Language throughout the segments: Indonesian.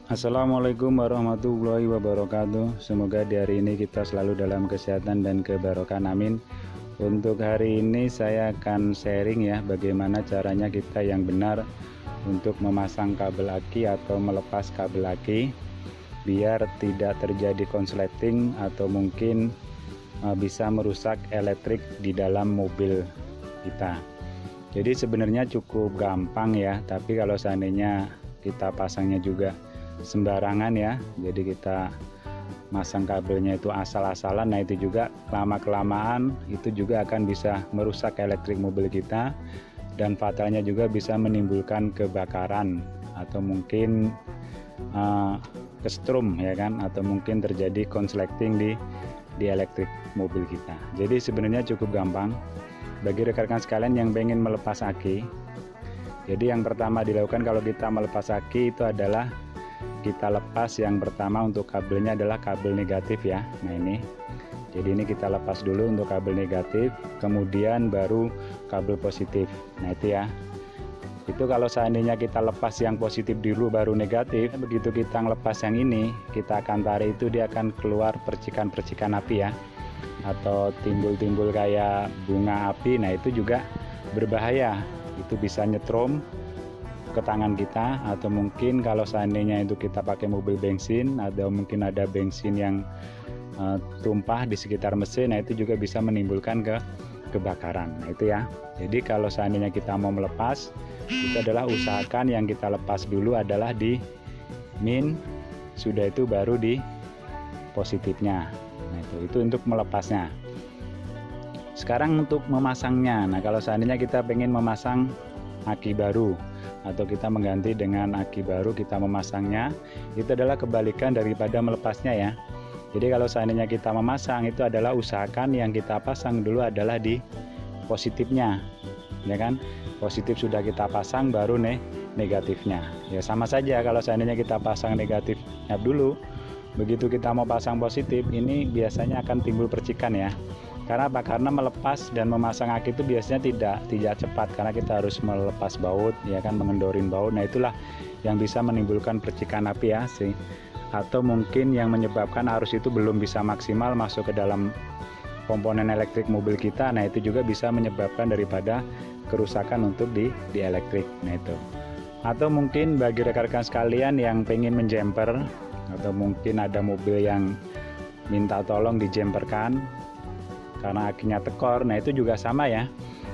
Assalamualaikum warahmatullahi wabarakatuh. Semoga di hari ini kita selalu dalam kesehatan dan kebarokan, amin. Untuk hari ini saya akan sharing ya, bagaimana caranya kita yang benar untuk memasang kabel aki atau melepas kabel aki biar tidak terjadi konsleting atau mungkin bisa merusak elektrik di dalam mobil kita. Jadi sebenarnya cukup gampang ya, tapi kalau seandainya kita pasangnya juga sembarangan ya, jadi kita masang kabelnya itu asal-asalan, nah itu juga lama-kelamaan itu juga akan bisa merusak elektrik mobil kita, dan fatalnya juga bisa menimbulkan kebakaran atau mungkin kesetrum ya kan, atau mungkin terjadi konsleting di elektrik mobil kita. Jadi sebenarnya cukup gampang bagi rekan-rekan sekalian yang pengen melepas aki. Jadi yang pertama dilakukan kalau kita melepas aki itu adalah kita lepas yang pertama untuk kabelnya adalah kabel negatif ya. Nah ini, jadi ini kita lepas dulu untuk kabel negatif, kemudian baru kabel positif. Nah itu ya, itu kalau seandainya kita lepas yang positif dulu baru negatif, begitu kita ngelepas yang ini, kita akan tarik itu, dia akan keluar percikan-percikan api ya, atau timbul-timbul kayak bunga api. Nah itu juga berbahaya, itu bisa nyetrum ke tangan kita, atau mungkin kalau seandainya itu kita pakai mobil bensin atau mungkin ada bensin yang tumpah di sekitar mesin, nah itu juga bisa menimbulkan kebakaran. Nah itu ya, jadi kalau seandainya kita mau melepas, itu adalah usahakan yang kita lepas dulu adalah di min, sudah itu baru di positifnya. Nah itu untuk melepasnya. Sekarang untuk memasangnya, nah kalau seandainya kita pengen memasang aki baru atau kita mengganti dengan aki baru, kita memasangnya, itu adalah kebalikan daripada melepasnya ya. Jadi kalau seandainya kita memasang, itu adalah usahakan yang kita pasang dulu adalah di positifnya ya kan. Positif sudah kita pasang, baru negatifnya ya. Sama saja kalau seandainya kita pasang negatifnya dulu, begitu kita mau pasang positif, ini biasanya akan timbul percikan ya. Karena apa? Karena melepas dan memasang aki itu biasanya tidak cepat, karena kita harus melepas baut ya kan, mengendorin baut. Nah itulah yang bisa menimbulkan percikan api ya sih, atau mungkin yang menyebabkan arus itu belum bisa maksimal masuk ke dalam komponen elektrik mobil kita. Nah itu juga bisa menyebabkan daripada kerusakan untuk di elektrik. Nah itu, atau mungkin bagi rekan-rekan sekalian yang pengen menjemper, atau mungkin ada mobil yang minta tolong dijemperkan karena akinya tekor, nah itu juga sama ya.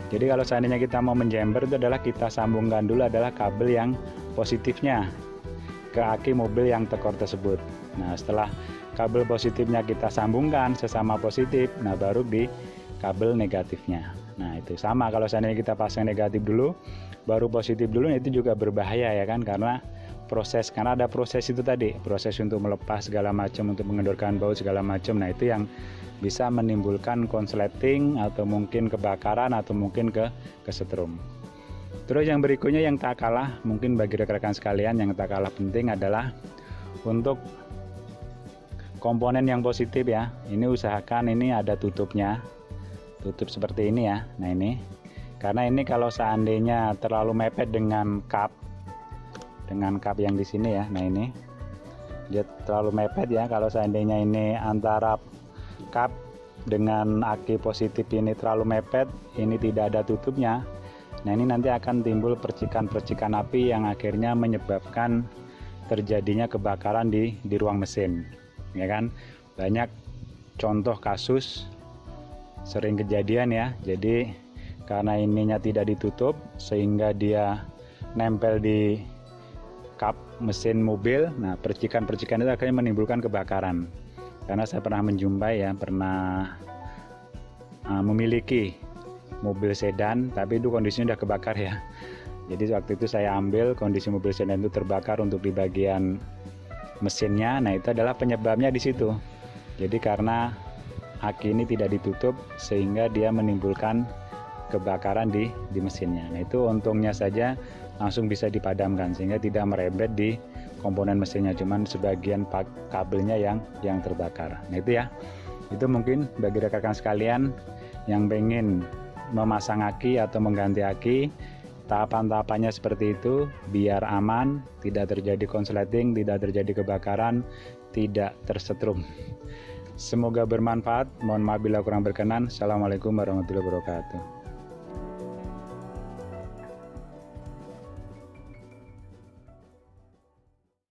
Jadi kalau seandainya kita mau menjemper, itu adalah kita sambungkan dulu adalah kabel yang positifnya ke aki mobil yang tekor tersebut. Nah setelah kabel positifnya kita sambungkan sesama positif, nah baru di kabel negatifnya. Nah itu sama, kalau seandainya kita pasang negatif dulu baru positif dulu, nah itu juga berbahaya ya kan, karena ada proses itu tadi, proses untuk melepas segala macam, untuk mengendorkan baut segala macam. Nah itu yang bisa menimbulkan konsleting atau mungkin kebakaran atau mungkin kesetrum. Terus yang berikutnya yang tak kalah mungkin bagi rekan-rekan sekalian yang tak kalah penting adalah untuk komponen yang positif ya. Ini usahakan ini ada tutupnya, tutup seperti ini ya. Nah ini, karena ini kalau seandainya terlalu mepet dengan kap yang di sini ya, nah ini dia terlalu mepet ya. Kalau seandainya ini antara kap dengan aki positif ini terlalu mepet, ini tidak ada tutupnya, nah ini nanti akan timbul percikan-percikan api yang akhirnya menyebabkan terjadinya kebakaran di ruang mesin ya kan. Banyak contoh kasus sering kejadian ya. Jadi karena ininya tidak ditutup sehingga dia nempel di kap mesin mobil, nah percikan-percikan itu akhirnya menimbulkan kebakaran. Karena saya pernah menjumpai ya, pernah memiliki mobil sedan, tapi itu kondisinya udah kebakar ya. Jadi waktu itu saya ambil kondisi mobil sedan itu terbakar untuk di bagian mesinnya. Nah itu adalah penyebabnya di situ. Jadi karena aki ini tidak ditutup sehingga dia menimbulkan kebakaran di mesinnya. Nah itu untungnya saja langsung bisa dipadamkan sehingga tidak merembet di komponen mesinnya, cuman sebagian kabelnya yang terbakar. Nah itu ya, itu mungkin bagi rekan-rekan sekalian yang pengen memasang aki atau mengganti aki, tahapan-tahapannya seperti itu biar aman, tidak terjadi konsleting, tidak terjadi kebakaran, tidak tersetrum. Semoga bermanfaat. Mohon maaf bila kurang berkenan. Assalamualaikum warahmatullahi wabarakatuh.